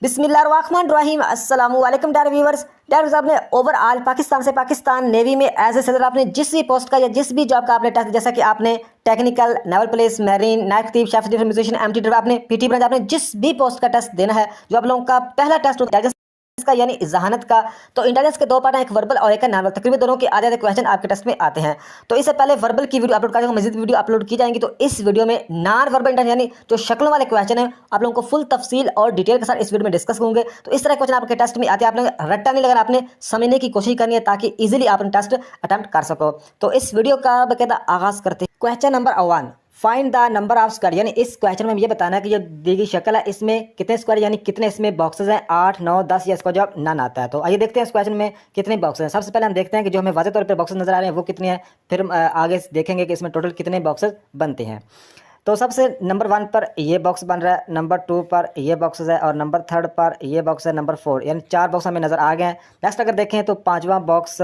बिस्मिल्लाहिर्रहमानिर्रहीम अस्सलाम वालेकुम डायर व्यूवर्स। आपने ओवरऑल पाकिस्तान से पाकिस्तान नेवी में एज ए सदर आपने जिस भी पोस्ट का या जिस भी जॉब का आपने टेस्ट, जैसा कि आपने टेक्निकल, नेवल पुलिस, मैरीन, नाइट खतीब, शेफ म्यूजिशियन, एमटी ड्राइवर, आपने पीटी ब्रांच, आपने जिस भी पोस्ट का टेस्ट देना है, जो आप लोगों का पहला टेस्ट होता है का यानी जहानत का, तो इंटेलिजेंस के दो पार्ट हैं, एक वर्बल और एक नॉर्मल। तकरीबन दोनों के आधे क्वेश्चन आपके टेस्ट में आते हैं। तो इससे पहले वर्बल की वीडियो अपलोड करेंगे, मजीद वीडियो अपलोड की जाएंगी। तो इस वीडियो में नॉन वर्बल इंटेलिजेंस यानी जो शक्लों वाले क्वेश्चन हैं, आप लोगों को फुल तफसील और डिटेल के साथ इस वीडियो में डिस्कस होंगे। तो इस तरह क्वेश्चन आपके टेस्ट में आते हैं, आपने रट्टा नहीं लगाना, आपने समझने की कोशिश करनी है ताकि इजीली आप टेस्ट अटेम्प्ट कर सको। तो इस वीडियो का बकायदा आगाज करते हैं। Question number 1, find the number of square, यानी इस क्वेश्चन में ये बताना है कि ये दी गई शक्ल है, इसमें कितने स्क्वायर यानी कितने इसमें बॉक्सेस हैं, 8, 9, 10, या इसका जवाब नन आता है। तो आइए देखते हैं इस क्वेश्चन में कितने बॉक्सेस हैं। सबसे पहले हम देखते हैं कि जो हमें वाज़ेह तौर पर बॉक्सेस नजर आ रहे हैं वो कितने हैं, फिर आगे देखेंगे कि इसमें टोटल कितने बॉक्सेस बनते हैं। तो सबसे नंबर 1 पर ये बॉक्स बन रहा है, नंबर 2 पर ये बॉक्सेस है, और नंबर 3 पर ये बॉक्स है, नंबर 4 यानी 4 बॉक्स हमें नजर आ गए हैं। नेक्स्ट अगर देखें तो 5वां बॉक्स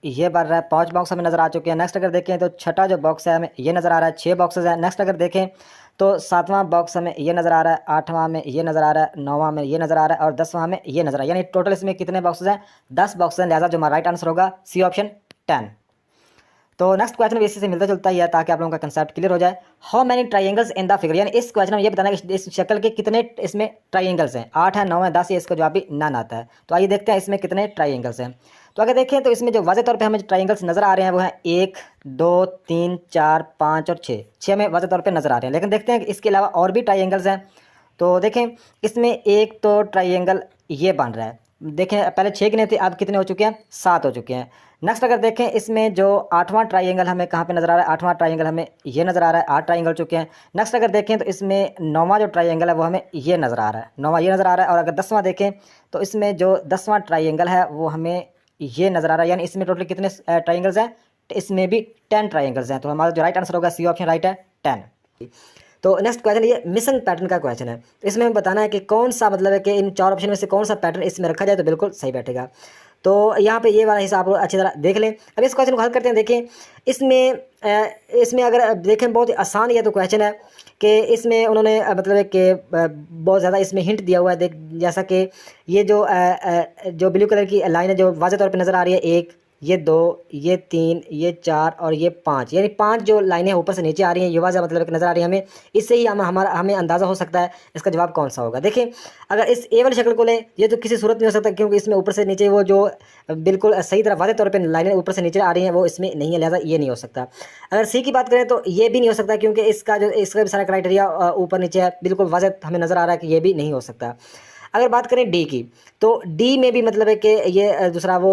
ये बन रहा है, 5 बॉक्स हमें नज़र आ चुके हैं। नेक्स्ट अगर देखें तो छठा जो बॉक्स है हमें ये नज़र आ रहा है, 6 बॉक्सेस है। नेक्स्ट अगर देखें तो 7वां बॉक्स हमें ये नज़र आ रहा है, 8वां में ये नज़र आ रहा है, 9वां में ये नज़र आ रहा है, और 10वां में ये नज़र आ रहा है। यानी टोटल इसमें कितने बॉक्सेस हैं, 10 बॉक्सेस हैं। लिहाजा जो हमारा राइट आंसर होगा सी ऑप्शन 10। तो नेक्स्ट क्वेश्चन भी इसी से मिलता जुलता ही है ताकि आप लोगों का कंसेप्ट क्लियर हो जाए। How many triangles in the figure, यानी इस क्वेश्चन में ये बताना है कि इस शक्ल के कितने इसमें ट्राइंगल्स हैं, 8 है, 9 है, 10 है, इसका जवाब भी नन आता है। तो आइए देखते हैं इसमें कितने ट्राइंगल्स हैं। तो अगर देखें तो इसमें जो वाज़ेह तौर पे हमें ट्राइंगल्स नज़र आ रहे हैं वो हैं 1, 2, 3, 4, 5 और 6 हमें वाज़ेह तौर पे नज़र आ रहे हैं। लेकिन देखते हैं कि इसके अलावा और भी ट्राइंगल्स हैं। तो देखें इसमें एक तो ट्राइंगल ये बन रहा है, देखें पहले 6 गिने थे, अब कितने हो चुके हैं, 7 हो चुके हैं। नेक्स्ट अगर देखें इसमें जो 8वां ट्राइंगल हमें कहाँ पे नज़र आ रहा है, 8वां ट्राइंगल हमें ये नज़र आ रहा है, 8 ट्राइंगल चुके हैं। नेक्स्ट अगर देखें तो इसमें 9वां जो ट्राइंगल है वो हमें ये नज़र आ रहा है, 9वां ये नज़र आ रहा है। और अगर 10वां देखें तो इसमें जो 10वां ट्राइंगल है वो हमें ये नज़र आ रहा है। यानी इसमें टोटल कितने ट्राइंगल्स हैं, इसमें भी 10 ट्राइंगल्स हैं। तो हमारा जो राइट आंसर होगा सी ऑप्शन राइट है 10। तो नेक्स्ट क्वेश्चन ये मिसिंग पैटर्न का क्वेश्चन है। तो इसमें हमें बताना है कि कौन सा मतलब है कि इन 4 ऑप्शन में से कौन सा पैटर्न इसमें रखा जाए तो बिल्कुल सही बैठेगा। तो यहाँ पे ये वाला हिस्सा आप अच्छी तरह देख लें। अब इस क्वेश्चन को हल करते हैं। देखें इसमें अगर देखें बहुत ही आसान ये तो क्वेश्चन है कि इसमें उन्होंने मतलब है कि बहुत ज़्यादा इसमें हिंट दिया हुआ है। देख जैसा कि ये जो ब्लू कलर की लाइन है जो वाज़ेह तौर पे नज़र आ रही है, 1, ये 2, ये 3, ये 4 और ये 5, यानी 5 जो लाइनें ऊपर से नीचे आ रही हैं ये वाज़ेह मतलब नज़र आ रही है हमें। इससे ही हमें अंदाज़ा हो सकता है इसका जवाब कौन सा होगा। देखिए अगर इस ए वाली शक्ल को लें, ये तो किसी सूरत नहीं हो सकता क्योंकि इसमें ऊपर से नीचे वो जो बिल्कुल सही तरह वाज़ेह तौर पर लाइनें ऊपर से नीचे आ रही हैं वो इसमें नहीं है, लिहाजा ये नहीं हो सकता। अगर सी की बात करें तो ये भी नहीं हो सकता क्योंकि इसका भी सारा क्राइटेरिया ऊपर नीचे है, बिल्कुल वाज़ेह हमें नज़र आ रहा है कि ये भी नहीं हो सकता। अगर बात करें डी की तो डी में भी मतलब है कि ये दूसरा वो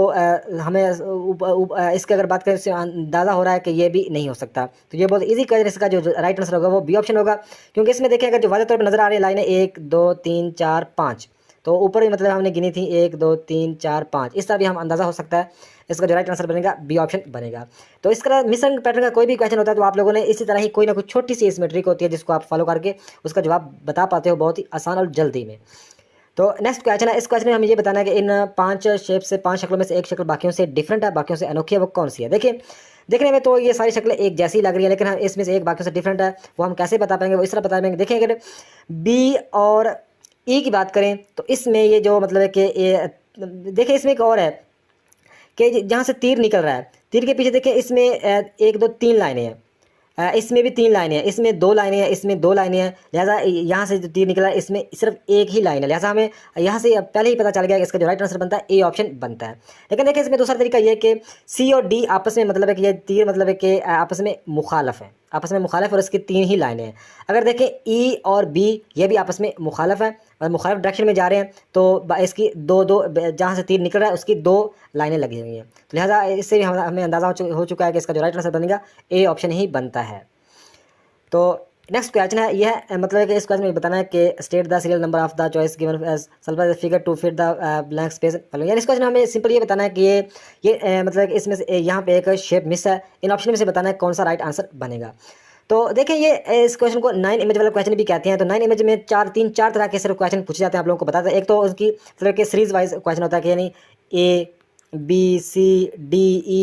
हमें इसके अगर बात करें इससे अंदाज़ा हो रहा है कि ये भी नहीं हो सकता। तो ये बहुत इजी क्वेश्चन, इसका जो राइट आंसर होगा वो बी ऑप्शन होगा क्योंकि इसमें देखें अगर जो वाज़ेह तौर पर नज़र आ रही है लाइनें 1, 2, 3, 4, 5, तो ऊपर ही मतलब हमने गिनी थी 1, 2, 3, 4, 5, इस तरह भी हम अंदाज़ा हो सकता है इसका जो राइट आंसर बनेगा बी ऑप्शन बनेगा। तो इस तरह मिसिंग पैटर्न का कोई भी क्वेश्चन होता है तो आप लोगों ने इसी तरह ही कोई ना कोई छोटी सी इसमें ट्रिक होती है जिसको आप फॉलो करके उसका जवाब बता पाते हो बहुत ही आसान और जल्दी में। तो नेक्स्ट क्वेश्चन है, इस क्वेश्चन में हमें ये बताना है कि इन 5 शेप से 5 शक्लों में से एक शक्ल बाकियों से डिफरेंट है, बाकियों से अनोखी है, वो कौन सी है। देखिए देखने में तो ये सारी शक्लें एक जैसी लग रही है लेकिन हम इसमें से एक बाकियों से डिफरेंट है, वो हम कैसे बता पाएंगे, वो इस तरह बता पाएंगे। देखिए अगर बी और ई की बात करें तो इसमें ये जो मतलब है कि ये देखिए इसमें एक और है कि जहाँ से तीर निकल रहा है, तीर के पीछे देखिए इसमें 1, 2, 3 लाइनें हैं, इसमें भी 3 लाइनें हैं, इसमें 2 लाइनें हैं, इसमें 2 लाइनें हैं। लिहाजा यहाँ से जो तीर निकला है इसमें सिर्फ एक ही लाइन है, लिहाजा हमें यहाँ से पहले ही पता चल गया कि इसका जो राइट आंसर बनता है ए ऑप्शन बनता है। लेकिन देखिए इसमें दूसरा तरीका ये है कि सी और डी आपस में मतलब है कि ये तीर मतलब है कि आपस में मुखालफ है, आपस में मुखालफ और इसकी 3 ही लाइनें हैं। अगर देखें ई और बी ये भी आपस में मुखालफ है और मुखालिफ डायरेक्शन में जा रहे हैं तो इसकी दो जहाँ से तीर निकल रहा है उसकी 2 लाइनें लगी हुई हैं। तो लिहाजा इससे भी हमें अंदाज़ा हो चुका है कि इसका जो राइट आंसर बनेगा ए ऑप्शन ही बनता है। तो नेक्स्ट क्वेश्चन है यह मतलब कि इस क्वेश्चन में बताना है कि state the serial number of the choice given as sulphur figure to fit the blank space. यानी इस क्वेश्चन में हमें सिंपल ये बताना है कि ये मतलब कि इसमें से यहाँ पे एक शेप मिस है, इन ऑप्शन में से बताना है कौन सा राइट आंसर बनेगा। तो देखिए ये इस क्वेश्चन को 9 इमेज वाला क्वेश्चन भी कहते हैं। तो 9 इमेज में 4 तरह के सिर्फ क्वेश्चन पूछे जाते हैं, आप लोगों को बताते हैं। एक तो उसकी मतलब कि सीरीज वाइज क्वेश्चन होता है कि यानी ए BCDEFGH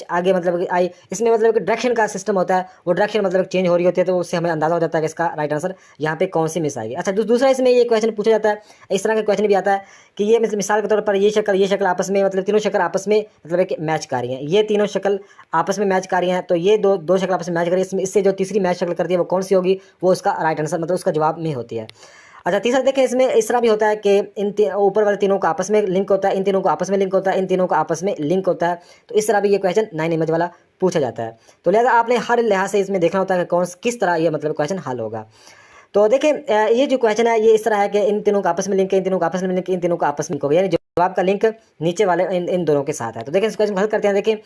आगे मतलब कि आई, इसमें मतलब कि डायरेक्शन का सिस्टम होता है, वो डायरेक्शन मतलब चेंज हो रही होती है, तो उससे हमें अंदाजा हो जाता है कि इसका राइट आंसर यहाँ पे कौन सी मिस आएगी। अच्छा, दूसरा इसमें ये क्वेश्चन पूछा जाता है, इस तरह का क्वेश्चन भी आता है कि ये मिसाल के तौर पर ये शक्ल आपस में मतलब तीनों शक्ल आपस में मतलब एक मैच कर रही हैं, ये तीनों शक्ल आपस में मैच कर रही हैं, तो ये दो शक्ल आपस में मैच कर रही है, इससे जो तीसरी मैच शक्ल करती है वो कौन सी होगी, वो उसका राइट आंसर मतलब उसका जवाब में होती है। अच्छा, तीसरा देखें, इसमें इस तरह भी होता है कि ऊपर वाले तीनों का आपस में लिंक होता है, इन तीनों को आपस में लिंक होता है, इन तीनों का आपस में लिंक होता है, तो इस तरह भी ये क्वेश्चन 9 इमेज वाला पूछा जाता है। तो लिहाजा आपने हर लिहाज से इसमें देखना होता है कि किस तरह ये मतलब क्वेश्चन हल होगा। तो देखिए ये जो क्वेश्चन है ये इस तरह है कि इन तीनों का आपस में लिंक है, इन तीनों का आपस में लिंक, इन तीनों का आपस में लिंक होगा, यानी जवाब का लिंक नीचे वाले इन दोनों के साथ है। तो देखिए इस क्वेश्चन को हल करते हैं। देखिए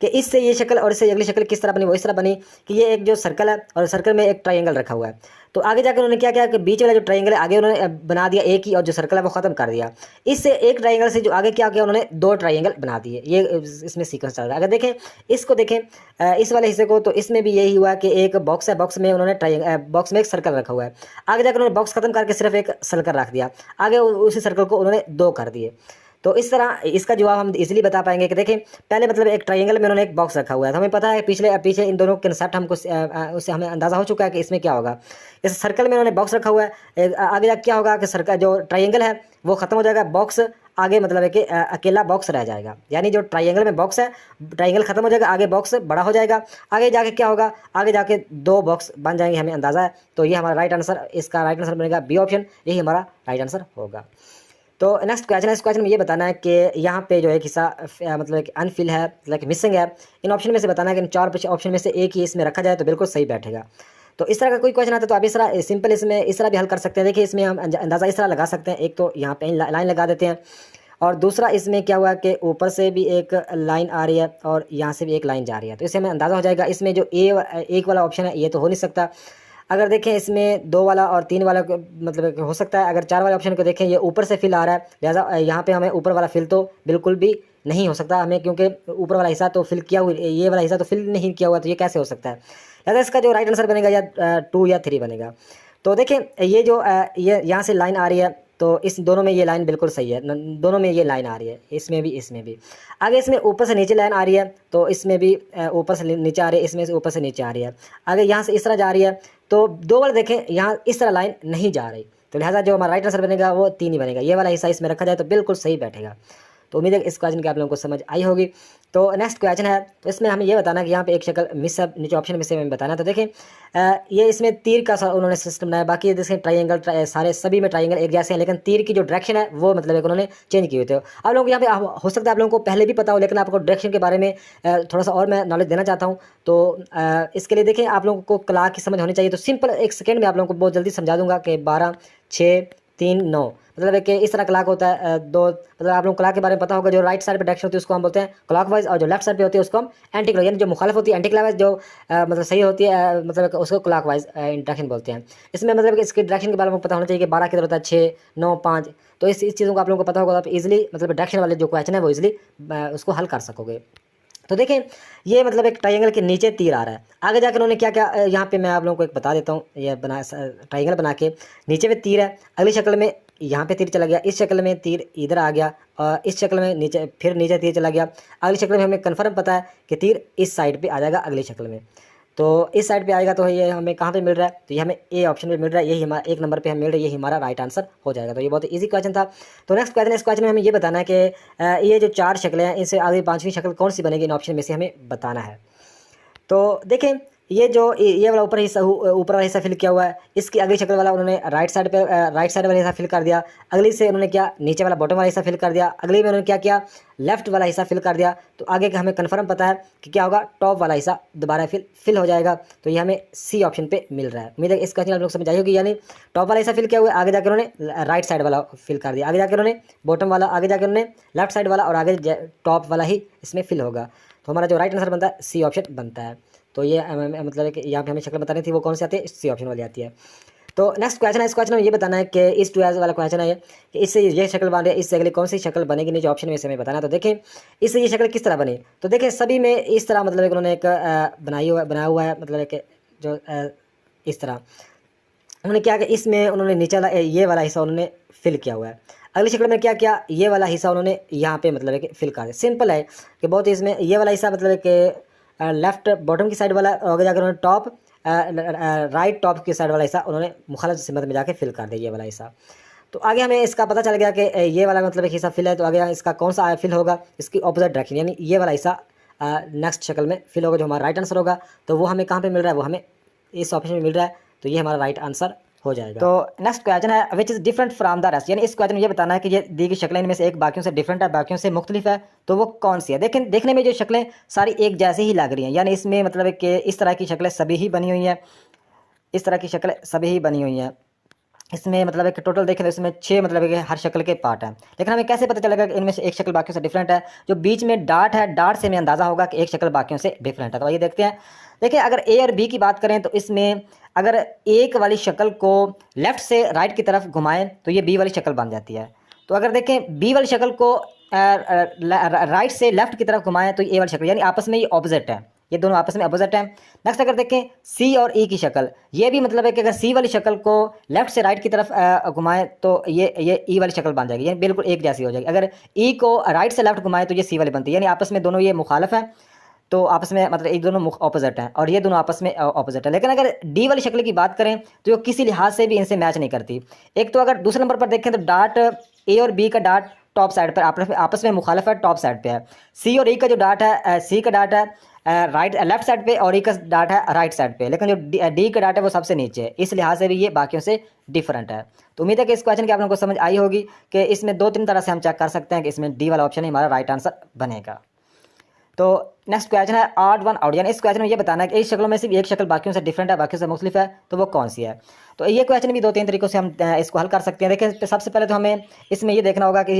कि इससे ये शक्ल और इससे अगली शक्ल किस तरह बनी, वो इस तरह बनी कि ये एक जो सर्कल है और सर्कल में एक ट्रायंगल रखा हुआ है, तो आगे जाकर उन्होंने क्या किया कि बीच वाला जो ट्रायंगल है आगे उन्होंने बना दिया एक ही, और जो सर्कल है वो खत्म कर दिया। इससे एक ट्रायंगल से जो आगे क्या किया, उन्होंने दो ट्रायंगल बना दिए। ये इसमें सीक्वेंस चल रहा है। अगर देखें इसको देखें इस वाले हिस्से को, तो इसमें भी यही हुआ कि एक बॉक्स है, बॉक्स में उन्होंने बॉक्स में एक सर्कल रखा हुआ है, आगे जाकर उन्होंने बॉक्स खत्म करके सिर्फ एक सर्कल रख दिया, आगे उसी सर्कल को उन्होंने दो कर दिए। तो इस तरह इसका जवाब हम इजीली बता पाएंगे कि देखें पहले मतलब एक ट्रायंगल में उन्होंने एक बॉक्स रखा हुआ है, तो हमें पता है पीछे इन दोनों कंसेप्ट हमको उससे हमें अंदाज़ा हो चुका है कि इसमें क्या होगा। इस सर्कल में उन्होंने बॉक्स रखा हुआ है, आगे जाकर क्या होगा कि सर्कल जो ट्रायंगल है वो खत्म हो जाएगा, बॉक्स आगे मतलब है कि अकेला बॉक्स रह जाएगा, यानी जो ट्रायंगल में बॉक्स है ट्रायंगल खत्म हो जाएगा, आगे बॉक्स बड़ा हो जाएगा, आगे जाके क्या होगा, आगे जाके दो बॉक्स बन जाएंगे, हमें अंदाज़ा है। तो ये हमारा राइट आंसर, इसका राइट आंसर बनेगा बी ऑप्शन, यही हमारा राइट आंसर होगा। तो नेक्स्ट क्वेश्चन है, इस क्वेश्चन में ये बताना है कि यहाँ पे जो एक हिस्सा मतलब एक अनफिल है, मतलब मिसिंग है, इन ऑप्शन में से बताना है कि इन चार ऑप्शन में से एक ही इसमें रखा जाए तो बिल्कुल सही बैठेगा। तो इस तरह का कोई क्वेश्चन आता है तो आप इस तरह सिंपल इसमें इस तरह भी हल कर सकते हैं। देखिए इसमें हम अंदाज़ा इस तरह लगा सकते हैं, एक तो यहाँ पे लाइन लगा देते हैं, और दूसरा इसमें क्या हुआ कि ऊपर से भी एक लाइन आ रही है और यहाँ से भी एक लाइन जा रही है, तो इससे हमें अंदाज़ा हो जाएगा इसमें जो एक वाला ऑप्शन है ये तो हो नहीं सकता। अगर देखें इसमें दो वाला और तीन वाला मतलब हो सकता है। अगर चार वाले ऑप्शन को देखें ये ऊपर से फिल आ रहा है, लिहाजा यहाँ पे हमें ऊपर वाला फिल तो बिल्कुल भी नहीं हो सकता हमें, क्योंकि ऊपर वाला हिस्सा तो फिल किया हुआ, ये वाला हिस्सा तो फिल नहीं किया हुआ, तो ये कैसे हो सकता है। लिहाजा इसका जो राइट आंसर बनेगा या 2 या 3 बनेगा। तो देखें ये जो ये यहाँ से लाइन आ रही है, तो इस दोनों में ये लाइन बिल्कुल सही है, दोनों में ये लाइन आ रही है, इसमें भी इसमें भी। आगे इसमें ऊपर से नीचे लाइन आ रही है, तो इसमें भी ऊपर से नीचे आ रही है, इसमें से ऊपर से नीचे आ रही है। आगे यहाँ से इस तरह जा रही है, तो दो बार देखें यहाँ इस तरह लाइन नहीं जा रही, तो लिहाजा जो हमारा राइट आंसर बनेगा वो 3 ही बनेगा, ये वाला हिस्सा इसमें रखा जाए तो बिल्कुल सही बैठेगा। तो उम्मीद है इस क्वेश्चन की आप लोगों को समझ आई होगी। तो नेक्स्ट क्वेश्चन है, तो इसमें हमें ये बताना कि यहाँ पे एक शक्ल मिस है, नीचे ऑप्शन में से हमें बताना। तो देखें ये इसमें तीर का उन्होंने सिस्टम बनाया, बाकी देखें ट्रायंगल सारे सभी में ट्रायंगल एक जैसे हैं, लेकिन तीर की जो डायरेक्शन है वो मतलब एक उन्होंने चेंज किए थे। आप लोगों को यहाँ पे हो सकता है आप लोगों को पहले भी पता हो, लेकिन आपको डायरेक्शन के बारे में थोड़ा सा और मैं नॉलेज देना चाहता हूँ। तो इसके लिए देखें आप लोगों को क्लॉक की समझ होनी चाहिए, तो सिंपल 1 सेकेंड में आप लोगों को बहुत जल्दी समझा दूंगा कि 12 6 3 9 मतलब है कि इस तरह क्लॉक होता है दो, मतलब आप लोगों को क्लॉक के बारे में पता होगा, जो राइट साइड पे डायरेक्शन होती है उसको हम बोलते हैं क्लॉकवाइज, और जो लेफ्ट साइड पे होती है उसको हम एंटी क्लॉक, यानी जो मुखालिफ होती है एंटी क्लॉकवाइज, जो मतलब सही होती है मतलब उसको क्लॉकवाइज डायरेक्शन बोलते हैं। इसमें मतलब कि इसकी डायरेक्शन के बारे में पता होना चाहिए कि 12 किधर होता है, 6 9 5, तो इस चीज़ों को आप लोगों को पता होगा, आप इजीली मतलब डायरेक्शन वाले जो क्वेश्चन है वो इजीली उसको हल कर सकोगे। तो देखें ये मतलब एक ट्रायंगल के नीचे तीर आ रहा है, आगे जाकर उन्होंने क्या क्या यहाँ पे मैं आप लोगों को एक बता देता हूँ, ये बना ट्रायंगल बना के नीचे में तीर है, अगली शक्ल में यहाँ पे तीर चला गया, इस शक्ल में तीर इधर आ गया, और इस शक्ल में नीचे फिर नीचे तीर चला गया, अगली शक्ल में हमें कन्फर्म पता है कि तीर इस साइड पे आ जाएगा अगली शक्ल में। तो इस साइड पे आएगा, तो ये हमें कहाँ पे मिल रहा है, तो ये हमें ए ऑप्शन पे मिल रहा है, यही हमारा 1 नंबर पे हमें मिल रहा है, यही हमारा राइट आंसर हो जाएगा। तो ये बहुत इजी क्वेश्चन था। तो नेक्स्ट क्वेश्चन है, इस क्वेश्चन में हमें ये बताना है कि ये जो 4 शक्लें हैं इनसे आगे 5वीं शक्ल कौन सी बनेगी, इन ऑप्शन में से हमें बताना है। तो देखें ये जो ये वाला ऊपर वाला हिस्सा फिल किया हुआ है, इसकी अगली शक्ल वाला उन्होंने राइट साइड वाला हिस्सा फिल कर दिया, अगली से उन्होंने क्या नीचे वाला बॉटम वाला हिस्सा फिल कर दिया, अगली में उन्होंने क्या किया लेफ्ट वाला हिस्सा फिल कर दिया। तो आगे का हमें कन्फर्म पता है कि क्या होगा, टॉप वाला हिस्सा दोबारा फिल हो जाएगा, तो ये हमें सी ऑप्शन पे मिल रहा है। उम्मीद है इस क्वेश्चन आप लोग समझ आई होगी, यानी टॉप वाला हिस्सा फिल किया हुआ है, आगे जाकर उन्होंने राइट साइड वाला फिल कर दिया, आगे जाकर उन्होंने बॉटम वाला, आगे जाकर उन्होंने लेफ्ट साइड वाला, और आगे टॉप वाला ही इसमें फिल होगा। तो हमारा जो राइट आंसर बनता है सी ऑप्शन बनता है। तो ये मतलब है कि यहाँ पे हमें शक्ल बतानी थी, वो कौन सी आती है, सी ऑप्शन वाली आती है। तो नेक्स्ट क्वेश्चन है, इस क्वेश्चन में ये बताना है कि इस 2 वाला क्वेश्चन है ये कि इससे ये शक्ल बन रही है, इससे अगली कौन सी शक्ल बनेगी, नीचे ऑप्शन में से हमें बताना है। तो देखें इससे ये शक्ल किस तरह बनी, तो देखें सभी में इस तरह मतलब उन्होंने एक बनाया हुआ है, मतलब कि जो इस तरह उन्होंने क्या कि इसमें उन्होंने नीचे वाला ये वाला हिस्सा उन्होंने फिल किया हुआ है, अगली शक्ल में क्या किया, ये वाला हिस्सा उन्होंने यहाँ पे मतलब है कि फिल कर दिया। सिंपल है कि बहुत ही इसमें ये वाला हिस्सा मतलब है कि लेफ्ट बॉटम की साइड वाला और जाकर उन्होंने टॉप राइट टॉप की साइड वाला हिस्सा उन्होंने मुखालिफ सिमत में जाके फिल कर दिया ये वाला हिस्सा। तो आगे हमें इसका पता चल गया कि ये वाला मतलब एक हिस्सा फिल है, तो आगे इसका कौन सा फिल होगा, इसकी ऑपोजिट डायरेक्शन, यानी ये वाला हिस्सा नेक्स्ट शक्ल में फिल होगा, जो हमारा राइट आंसर होगा। तो वो हमें कहाँ पे मिल रहा है, वो हमें इस ऑप्शन में मिल रहा है, तो ये हमारा राइट आंसर हो जाएगा। तो नेक्स्ट क्वेश्चन है which is different from the rest, यानी इस क्वेश्चन में ये बताना है कि ये दी गई शक्लें इनमें से एक बाकियों से डिफरेंट है, बाकियों से मुख्तलिफ है, तो वो कौन सी है। देखें, देखने में जो शक्लें सारी एक जैसी ही लग रही हैं, यानी इसमें मतलब है कि इस तरह की शक्लें सभी ही बनी हुई हैं, इस तरह की शक्लें सभी ही बनी हुई हैं। इसमें मतलब है कि टोटल देखें तो इसमें 6 मतलब है कि हर शक्ल के पार्ट हैं। लेकिन हमें कैसे पता चलेगा कि इनमें से एक शक्ल बाकियों से डिफरेंट है, जो बीच में डार्ट है, डार्ट से हमें अंदाज़ा होगा कि एक शक्ल बाकियों से डिफरेंट है। तो आइए देखते हैं। देखिए, अगर ए और बी की बात करें तो इसमें अगर एक वाली शक्ल को लेफ़्ट से राइट की तरफ घुमाएं तो ये बी वाली शक्ल बन जाती है। तो अगर देखें बी वाली शक्ल को राइट से लेफ़्ट की तरफ घुमाएं तो ए वाली शक्ल, यानी आपस में ये ऑपोजिट है, ये दोनों आपस में अपोजिट हैं। नेक्स्ट अगर देखें सी और ई की शक्ल, ये भी मतलब है कि अगर सी वाली शक्ल को लेफ्ट से राइट की तरफ घुमाएं तो ये ई वाली शक्ल बन जाएगी, यानी बिल्कुल एक जैसी हो जाएगी। अगर ई को राइट से लेफ्ट घुमाएं तो ये सी वाली बनती है, यानी आपस में दोनों ये मुखालिफ हैं, तो आपस में मतलब एक दोनों ऑपोजिट हैं और ये दोनों आपस में ऑपोजिट है। लेकिन अगर डी वाली शक्ल की बात करें तो ये किसी लिहाज से भी इनसे मैच नहीं करती। एक तो अगर दूसरे नंबर पर देखें तो डार्ट ए और बी का डार्ट टॉप साइड पर आपस में मुखालिफ है, टॉप साइड पे है। सी और ई का जो डार्ट है, सी का डार्ट है राइट लेफ्ट साइड पे और ई का डार्ट है राइट साइड पे, लेकिन जो डी का डार्ट है वो सबसे नीचे है, इस लिहाज से भी ये बाकियों से डिफरेंट है। तो उम्मीद है कि इस क्वेश्चन की आप लोगों को समझ आई होगी कि इसमें 2-3 तरह से हम चेक कर सकते हैं कि इसमें डी वाला ऑप्शन ही हमारा राइट आंसर बनेगा। तो नेक्स्ट क्वेश्चन है ऑड वन आउट, यानी इस क्वेश्चन में ये बताना है कि इस शक्लों में सिर्फ एक शक्ल बाकियों से डिफरेंट है, बाकियों से मुख्तलिफ है, तो वो कौन सी है। तो ये क्वेश्चन भी 2-3 तरीकों से हम इसको हल कर सकते हैं। देखिए, सबसे पहले तो हमें इसमें ये देखना होगा कि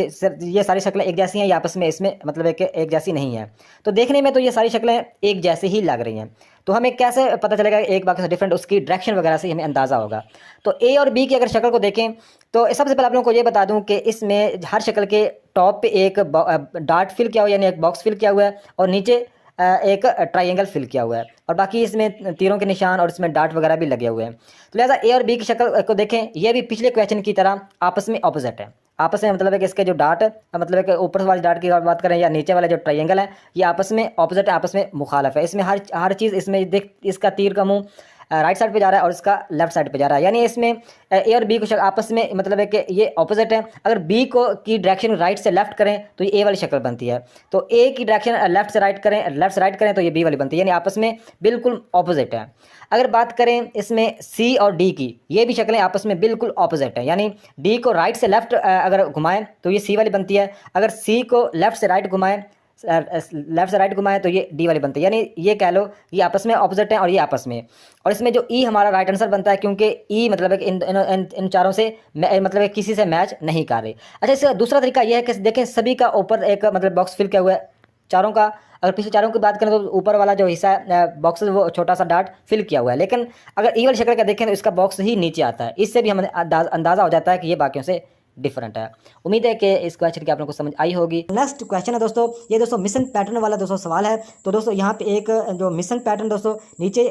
ये सारी शक्लें एक जैसी हैं या आपस में इसमें मतलब है कि एक जैसी नहीं है। तो देखने में तो ये सारी शक्लें एक जैसी ही लग रही हैं, तो हमें कैसे पता चलेगा एक बाकी से डिफरेंट, उसकी डायरेक्शन वगैरह से हमें अंदाज़ा होगा। तो ए और बी की अगर शक्ल को देखें तो सबसे पहले आप लोगों को ये बता दूं कि इसमें हर शक्ल के टॉप पे एक डार्ट फिल किया हुआ है, यानी एक बॉक्स फिल किया हुआ है, और नीचे एक ट्राइंगल फिल किया हुआ है, और बाकी इसमें तीरों के निशान और इसमें डार्ट वगैरह भी लगे हुए हैं। तो लिहाजा ए और बी की शक्ल को देखें, ये भी पिछले क्वेश्चन की तरह आपस में ऑपोजिट है। आपस में मतलब है कि इसके जो डार्ट मतलब है कि ऊपर वाले डार्ट की बात करें या नीचे वाला जो ट्राइंगल है, ये आपस में ऑपोजिट है, आपस में मुखालिफ है। इसमें हर चीज़ इसमें देख, इसका तीर का मुँह राइट साइड पे जा रहा है और इसका लेफ्ट साइड पे जा रहा है, यानी इसमें ए और बी को आपस में मतलब है कि ये ऑपोजिट है। अगर बी को की डायरेक्शन राइट से लेफ्ट करें तो ये ए वाली शक्ल बनती है, तो ए की डायरेक्शन लेफ्ट से राइट करें, लेफ्ट से राइट करें तो ये बी वाली बनती है, यानी आपस में बिल्कुल ऑपोजिट है। अगर बात करें इसमें सी और डी की, ये भी शक्लें आपस में बिल्कुल ऑपोजिट है, यानी डी को राइट से लेफ्ट अगर घुमाएं तो ये सी वाली बनती है, अगर सी को लेफ्ट से राइट घुमाएं, लेफ्ट से राइट घुमाएं तो ये डी वाली बनती है, यानी ये कह लो ये आपस में ऑपोजिट है और ये आपस में। और इसमें जो ई हमारा राइट आंसर बनता है, क्योंकि ई मतलब है कि इन चारों से मतलब है किसी से मैच नहीं कर रही। अच्छा, इसका दूसरा तरीका यह है कि देखें सभी का ऊपर एक मतलब बॉक्स फिल किया हुआ है, चारों का। अगर पिछले चारों की बात करें तो ऊपर वाला जो हिस्सा बॉक्स वो छोटा सा डार्ट फिल किया हुआ है, लेकिन अगर ई वाली शक्ल का देखें तो इसका बॉक्स ही नीचे आता है, इससे भी हमें अंदाज़ा हो जाता है कि ये बाकियों से डिफरेंट है। उम्मीद है कि इस क्वेश्चन की आप लोगों को समझ आई होगी। नेक्स्ट क्वेश्चन है दोस्तों, ये दोस्तों मिशन पैटर्न वाला दोस्तों सवाल है। तो दोस्तों यहाँ पे एक जो मिशन पैटर्न दोस्तों नीचे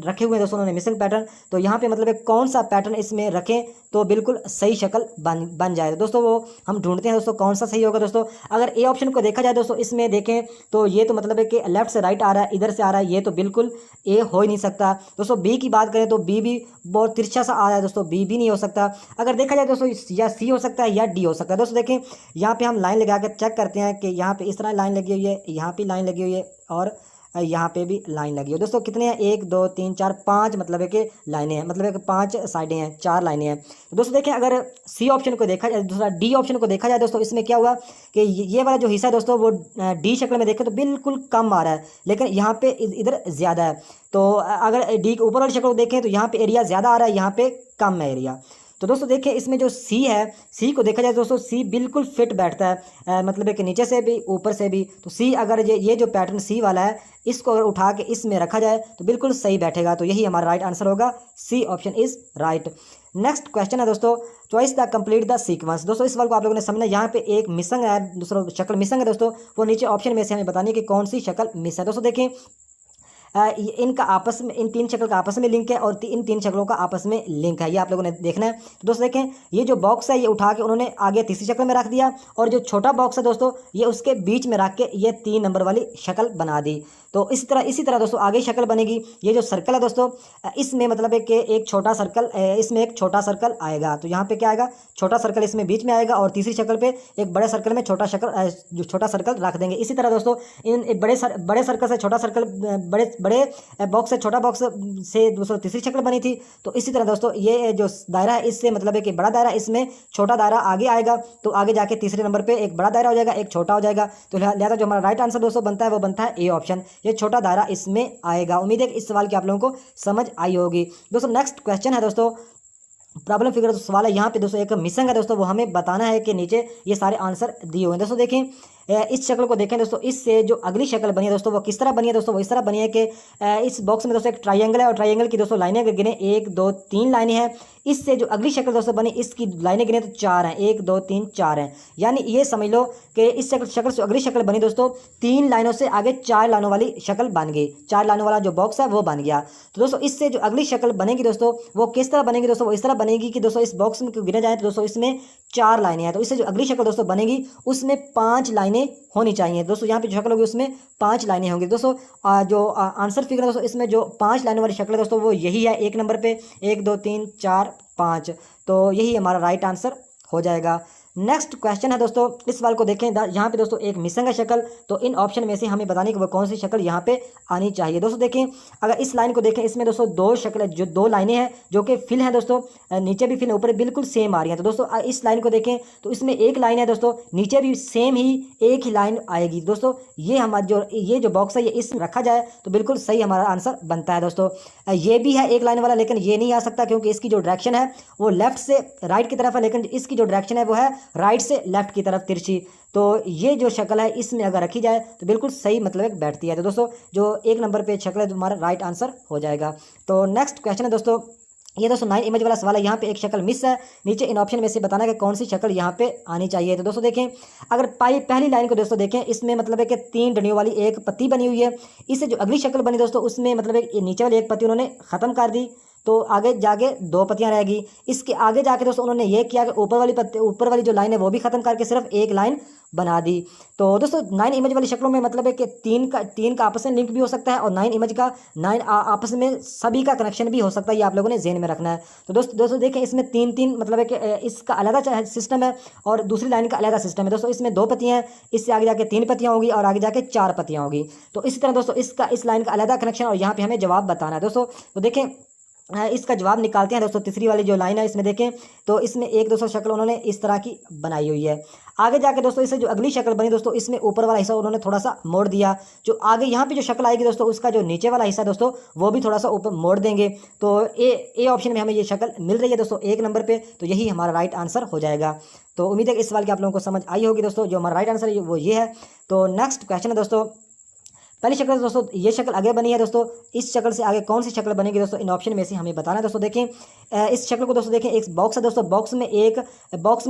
रखे हुए हैं दोस्तों उन्होंने मिशन पैटर्न, तो यहाँ पे मतलब कौन सा पैटर्न इसमें रखें तो बिल्कुल सही शक्ल बन जाए। तो दोस्तों वो हम ढूंढते हैं दोस्तों कौन सा सही होगा। दोस्तों अगर ए ऑप्शन को देखा जाए दोस्तों, इसमें देखें तो ये तो मतलब है कि लेफ्ट से राइट आ रहा है, इधर से आ रहा है, ये तो बिल्कुल ए हो ही नहीं सकता। दोस्तों बी की बात करें तो बी भी बहुत तिरछा सा आ रहा है दोस्तों, बी भी नहीं हो सकता। अगर देखा जाए दोस्तों या सी हो सकता है या डी हो सकता है। दोस्तों देखें यहाँ पे हम लाइन लगा कर चेक करते हैं कि यहाँ पे इस तरह लाइन लगी हुई है, यहाँ पे लाइन लगी हुई है और यहाँ पे भी लाइन लगी है। दोस्तों कितने हैं, 1 2 3 4 5 मतलब है कि लाइनें हैं, मतलब है कि 5 साइडें हैं, 4 लाइनें हैं। तो दोस्तों देखें अगर सी ऑप्शन को देखा जाए, दूसरा डी ऑप्शन को देखा जाए दोस्तों, इसमें क्या हुआ कि ये वाला जो हिस्सा है दोस्तों वो डी शक्ल में देखें तो बिल्कुल कम आ रहा है, लेकिन यहाँ पे इधर ज़्यादा है। तो अगर डी के ऊपर वाली शक्ल को देखें तो यहाँ पे एरिया ज़्यादा आ रहा है, यहाँ पे कम है एरिया। तो दोस्तों देखिए इसमें जो सी है, सी को देखा जाए दोस्तों सी बिल्कुल फिट बैठता है, मतलब है कि नीचे से भी ऊपर से भी। तो सी अगर ये जो पैटर्न सी वाला है, इसको अगर उठा के इसमें रखा जाए तो बिल्कुल सही बैठेगा। तो यही हमारा राइट आंसर होगा, C option is right. Next question है दोस्तों, choice the complete the sequence. दोस्तों इस सवाल को आप लोगों ने समझना, यहाँ पे एक मिसिंग है, दूसरा शक्ल मिसिंग है दोस्तों, वो नीचे ऑप्शन में से हमें बतानी है कि कौन सी शक्ल मिस है। दोस्तों देखें इनका आपस में, इन तीन शक्ल का आपस में लिंक है और इन तीन शक्लों का आपस में लिंक है, ये आप लोगों ने देखना है। तो दोस्तों देखें, ये जो बॉक्स है ये उठा के उन्होंने आगे तीसरी शक्ल में रख दिया, और जो छोटा बॉक्स है दोस्तों ये उसके बीच में रख के ये 3 नंबर वाली शक्ल बना दी। तो इसी तरह दोस्तों आगे शक्ल बनेगी। ये जो सर्कल है दोस्तों, इसमें मतलब है कि एक छोटा सर्कल, इसमें एक छोटा सर्कल आएगा, तो यहाँ पे क्या आएगा, छोटा सर्कल इसमें बीच में आएगा, और तीसरी शक्ल पे एक बड़े सर्कल में छोटा सर्कल रख देंगे। इसी तरह दोस्तों इन बड़े सर्कल से छोटा सर्कल, बड़े बॉक्स से छोटा बॉक्स से दोस्तों तीसरी शक्ल बनी थी। तो इसी तरह दोस्तों ये जो दायरा है, इससे मतलब है कि बड़ा दायरा, इसमें छोटा दायरा आगे आएगा, तो आगे जाके तीसरे नंबर पे एक बड़ा दायरा हो जाएगा, एक छोटा हो जाएगा। तो लिहाजा जो हमारा राइट आंसर दोस्तों बनता है वो बनता है ए ऑप्शन, ये छोटा दायरा इसमें आएगा। उम्मीद है कि इस सवाल की आप लोगों को समझ आई होगी। दोस्तों नेक्स्ट क्वेश्चन है दोस्तों, प्रॉब्लम फिगर सवाल है। यहाँ पे दोस्तों एक मिसिंग है दोस्तों, वो हमें बताना है कि नीचे ये सारे आंसर दिए हुए हैं। दोस्तों देखें, इस शक्ल को देखें दोस्तों, इससे जो अगली शक्ल बनी है दोस्तों वो किस तरह बनी है दोस्तों, वो इस तरह बनी है कि इस बॉक्स में दोस्तों एक ट्रायंगल है, और ट्रायंगल की दोस्तों लाइनें अगर गिने 1 2 3 लाइनें हैं। इससे जो अगली शक्ल दोस्तों बनी, इसकी लाइनें गिने तो 4 हैं, 1 2 3 4 हैं। यानी ये समझ लो कि इस शक्ल से अगली शक्ल बनी दोस्तों 3 लाइनों से आगे 4 लाइनों वाली शक्ल बन गई, 4 लाइनों वाला जो बॉक्स है वो बन गया। तो दोस्तों इससे जो अगली शक्ल बनेगी दोस्तों वो किस तरह बनेगी दोस्तों, वो इस तरह बनेगी कि दोस्तों इस बॉक्स में गिने जाए तो दोस्तों इसमें 4 लाइनें हैं, तो इससे जो अगली शक्ल दोस्तों बनेगी उसमें 5 लाइनें होनी चाहिए। दोस्तों यहाँ पे जो शक्ल होगी उसमें 5 लाइनें होंगी। दोस्तों जो आंसर फिगर है दोस्तों, इसमें जो 5 लाइनों वाली शक्ल है दोस्तों वो यही है, 1 नंबर पे 1 2 3 4 5, तो यही हमारा राइट आंसर हो जाएगा। नेक्स्ट क्वेश्चन है दोस्तों, इस सवाल को देखें, यहाँ पे दोस्तों एक मिसिंग है शक्ल, तो इन ऑप्शन में से हमें बताने कि वो कौन सी शक्ल यहाँ पे आनी चाहिए। दोस्तों देखें, अगर इस लाइन को देखें, इसमें दोस्तों 2 शक्ल, जो 2 लाइनें हैं जो कि फिल हैं दोस्तों, नीचे भी फिल ऊपर बिल्कुल सेम आ रही हैं। तो दोस्तों इस लाइन को देखें तो इसमें एक लाइन है दोस्तों, नीचे भी सेम ही एक ही लाइन आएगी। दोस्तों ये हमारा ये जो बॉक्स है ये इस रखा जाए तो बिल्कुल सही हमारा आंसर बनता है। दोस्तों ये भी है एक लाइन वाला, लेकिन ये नहीं आ सकता क्योंकि इसकी जो डायरेक्शन है वो लेफ्ट से राइट की तरफ है, लेकिन इसकी जो डायरेक्शन है वो है राइट से लेफ्ट की तरफ तिरछी। तो ये जो शक्ल है इसमें अगर रखी जाए तो बिल्कुल सही मतलब बैठती है। तो दोस्तों जो 1 नंबर पे शक्ल है तो हमारा राइट आंसर हो जाएगा। तो नेक्स्ट क्वेश्चन है दोस्तों, ये दोस्तों 9 इमेज वाला सवाल है। यहाँ पे एक शक्ल मिस है, नीचे इन ऑप्शन में से बताना कि कौन सी शक्ल यहाँ पे आनी चाहिए। तो दोस्तों देखें, अगर पहली लाइन को दोस्तों देखें, इसमें मतलब है कि 3 डंडियों वाली एक पत्ती बनी हुई है। इससे जो अगली शक्ल बनी दोस्तों उसमें मतलब है नीचे वाली एक पत्ती उन्होंने ख़त्म कर दी, तो आगे जाके 2 पत्तियां रहेगी। इसके आगे जाके दोस्तों उन्होंने ये किया कि ऊपर वाली जो लाइन है वो भी खत्म करके सिर्फ एक लाइन बना दी। तो दोस्तों 9 इमेज वाली शक्लों में मतलब है कि 3 का आपस में लिंक भी हो सकता है, और 9 इमेज का 9 आपस में सभी का कनेक्शन भी हो सकता है, ये आप लोगों ने ज़हन में रखना है। तो दोस्तों देखें, इसमें 3 मतलब है कि इसका अलग सिस्टम है और दूसरी लाइन का अलग सिस्टम है। दोस्तों इसमें 2 पत्तियां हैं, इससे आगे जाके 3 पत्तियां होगी और आगे जाके 4 पत्तियां होगी। तो इसी तरह दोस्तों इस लाइन का अलग कनेक्शन, और यहाँ पे हमें जवाब बताना है। दोस्तों तो देखें, इसका जवाब निकालते हैं दोस्तों। तीसरी वाली जो लाइन है इसमें देखें तो इसमें एक दोस्तों शक्ल उन्होंने इस तरह की बनाई हुई है। आगे जाके दोस्तों इससे जो अगली शक्ल बनी दोस्तों, इसमें ऊपर वाला हिस्सा उन्होंने थोड़ा सा मोड़ दिया। जो आगे यहाँ पे जो शक्ल आएगी दोस्तों, उसका जो नीचे वाला हिस्सा दोस्तों वो भी थोड़ा सा ऊपर मोड़ देंगे। तो ए ऑप्शन में हमें ये शक्ल मिल रही है दोस्तों 1 नंबर पे, तो यही हमारा राइट आंसर हो जाएगा। तो उम्मीद है कि इस सवाल की आप लोगों को समझ आई होगी दोस्तों। जो हमारा राइट आंसर है वो ये है। तो नेक्स्ट क्वेश्चन है दोस्तों, पहली शक्ल दोस्तों ये शक्ल आगे बनी है दोस्तों, इस शक्ल से आगे कौन सी शक्ल बनेगी दोस्तों, इन ऑप्शन में से हमें बताना है। दोस्तों देखें, इस शक्ल को दोस्तों देखें, एक बॉक्स है दोस्तों, बॉक्स में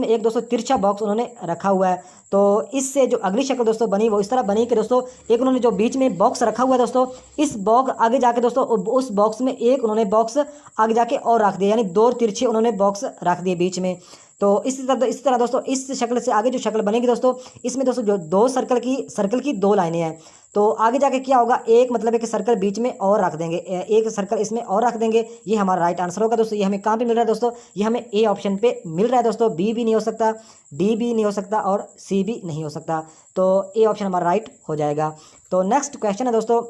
एक दोस्तों तिरछा बॉक्स उन्होंने रखा हुआ है। तो इससे जो अगली शक्ल दोस्तों बनी वो इस तरह बनी कि दोस्तों एक उन्होंने जो बीच में बॉक्स रखा हुआ है दोस्तों, इस बॉक्स आगे जाके दोस्तों उस बॉक्स में एक उन्होंने बॉक्स आगे जाके और रख दिया, यानी 2 तिरछे उन्होंने बॉक्स रख दिए बीच में। तो इस तरह दोस्तों इस शक्ल से आगे जो शक्ल बनेगी दोस्तों, इसमें दोस्तों जो 2 सर्कल की 2 लाइनें हैं। तो आगे जाके क्या होगा, एक मतलब है कि सर्कल बीच में और रख देंगे, एक सर्कल इसमें और रख देंगे। ये हमारा राइट आंसर होगा दोस्तों। ये हमें कहाँ पे मिल रहा है दोस्तों, ये हमें ए ऑप्शन पे मिल रहा है दोस्तों। बी भी नहीं हो सकता, डी भी नहीं हो सकता और सी भी नहीं हो सकता। तो ए ऑप्शन हमारा राइट हो जाएगा। तो नेक्स्ट क्वेश्चन है दोस्तों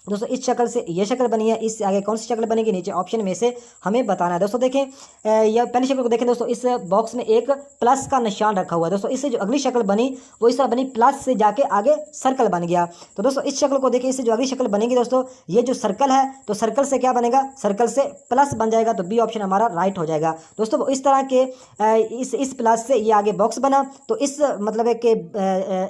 इस शक्ल से ये शक्ल बनी है, इससे आगे कौन सी शक्ल बनेगी, नीचे ऑप्शन में से हमें बताना है। दोस्तों देखें, यह पहली शक्ल को देखें दोस्तों, इस बॉक्स में एक प्लस का निशान रखा हुआ है दोस्तों। इससे जो अगली शक्ल बनी वो इस तरह बनी, प्लस से जाके आगे सर्कल बन गया। तो दोस्तों इस शक्ल को देखें, इससे जो अगली शक्ल बनेगी दोस्तों, ये जो सर्कल है तो सर्कल से क्या बनेगा, सर्कल से प्लस बन जाएगा। तो बी ऑप्शन हमारा राइट हो जाएगा दोस्तों। इस तरह के इस प्लस से ये आगे बॉक्स बना, तो इस मतलब है कि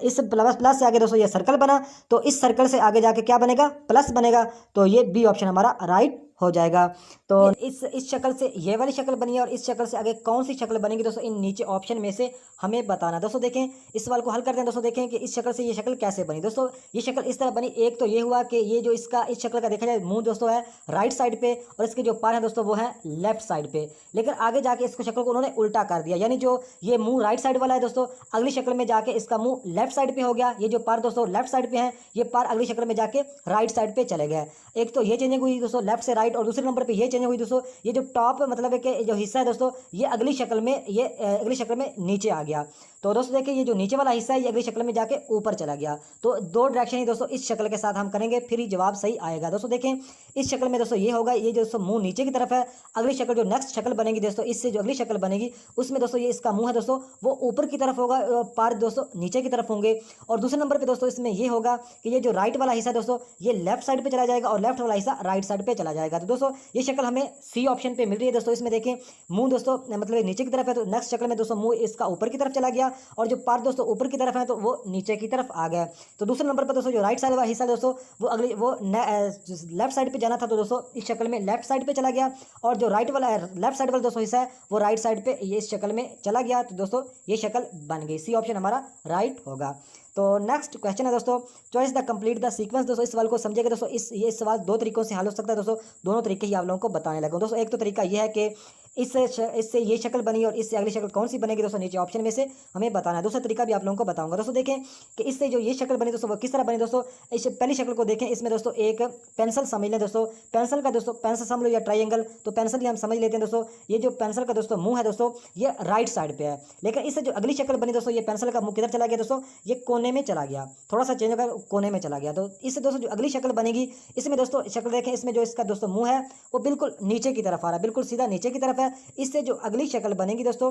इस प्लस से आगे दोस्तों ये सर्कल बना, तो इस सर्कल से आगे जाके क्या बनेगा, प्लस बनेगा। तो ये बी ऑप्शन हमारा राइट हो जाएगा। तो इस शक्ल से ये वाली शक्ल बनी है और इस शक्ल से आगे कौन सी शक्ल बनेगी दोस्तों, इन नीचे ऑप्शन में से हमें बताना। दोस्तों देखें, इस सवाल को हल करते हैं। दोस्तों देखें कि इस शक्ल से ये शक्ल कैसे बनी। दोस्तों ये शक्ल इस तरह बनी, एक तो ये हुआ कि ये जो इसका इस शक्ल का देखा जाए मुंह दोस्तों है राइट साइड पे और इसके जो पर है दोस्तों वो है लेफ्ट साइड पे, लेकिन आगे जाके इसको शक्ल को उन्होंने उल्टा कर दिया, यानी जो ये मुंह राइट साइड वाला है दोस्तों, अगली शक्ल में जाके इसका मुंह लेफ्ट साइड पे हो गया। ये जो पर दोस्तों लेफ्ट साइड पे है, ये पर अगली शक्ल में जाके राइट साइड पे चले गए। एक तो ये चेंजिंग हुई दोस्तों लेफ्ट से राइट, और दूसरे नंबर पे ये चेंजिंग हुई दोस्तों, ये जो टॉप मतलब है कि जो हिस्सा है दोस्तों, ये अगली शक्ल में ये अगली शक्ल में नीचे आ गया। तो दोस्तों देखिए, ये जो नीचे वाला हिस्सा है ये अगली शक्ल में जाके ऊपर चला गया। तो दो डायरेक्शन ही दोस्तों इस शक्ल के साथ हम करेंगे, फिर ही जवाब सही आएगा। दोस्तों देखें, इस शक्ल में दोस्तों ये होगा, ये जो दोस्तों मुंह नीचे की तरफ है। अगली शक्ल जो नेक्स्ट शक्ल बनेगी दोस्तों, इससे जो अगली शक्ल बनेगी उसमें दोस्तों ये इसका मुंह है दोस्तों वो ऊपर की तरफ होगा, पर दोस्तों नीचे की तरफ होंगे। और दूसरे नंबर पे दोस्तों इसमें ये होगा कि ये जो राइट वाला हिस्सा दोस्तों ये लेफ्ट साइड पे चला जाएगा और लेफ्ट वाला हिस्सा राइट साइड पे चला जाएगा। तो दोस्तों ये शक्ल हमें सी ऑप्शन पे मिल रही है। दोस्तों इसमें देखें, मुंह दोस्तों मतलब नीचे की तरफ है, तो नेक्स्ट शक्ल में दोस्तों मुंह इसका ऊपर की तरफ चला गया, और जो पर दोस्तों ऊपर की तरफ है तो वो नीचे की तरफ आ गया। तो दूसरे नंबर पर दोस्तों जो राइट साइड वाला हिस्सा दोस्तों वो लेफ्ट साइड पे जाना था, तो दोस्तों इस शक्ल में लेफ्ट साइड पे चला गया, और जो राइट वाला लेफ्ट साइड वाला दोस्तों हिस्सा है वो राइट साइड पे ये इस शक्ल में चला गया। तो दोस्तों ये शक्ल बन गई, सी ऑप्शन हमारा राइट होगा। तो नेक्स्ट क्वेश्चन है दोस्तों, choice the complete the sequence. दोस्तों इस सवाल को समझेगा दोस्तों, ये सवाल दो तरीकों से हल हो सकता है दोस्तों, दोनों तरीके ही आप लोगों को बताने लगा। दोस्तों एक तो तरीका ये है कि इससे ये शक्ल बनी और इससे अगली शक्ल कौन सी बनेगी दोस्तों, नीचे ऑप्शन में से हमें बताना है। दूसरा तरीका भी आप लोगों को बताऊंगा। दोस्तों देखें कि इससे जो ये शक्ल बनी दोस्तों वो किस तरह बनी। दोस्तों इस पहली शक्ल को देखें, इसमें दोस्तों एक पेंसिल समझ लें दोस्तों, पेंसिल का दोस्तों पेंसिल समझ लो या ट्राइंगल, तो पेंसिल ही हम समझ लेते हैं दोस्तों। ये जो पेंसिल का दोस्तों मुंह है दोस्तों ये राइट साइड पे है, लेकिन इससे जो अगली शक्ल बनी दोस्तों, ये पेंसिल का मुंह किधर चला गया दोस्तों, ये कोने में चला गया, थोड़ा सा चेंज होगा, कोने में चला गया। तो इससे दोस्तों जो अगली शक्ल बनेगी, इसमें दोस्तों शक्ल देखें, इसमें जो इसका दोस्तों मुंह है वो बिल्कुल नीचे की तरफ आ रहा है, बिल्कुल सीधा नीचे की तरफ है। इससे जो अगली शक्ल बनेगी दोस्तों,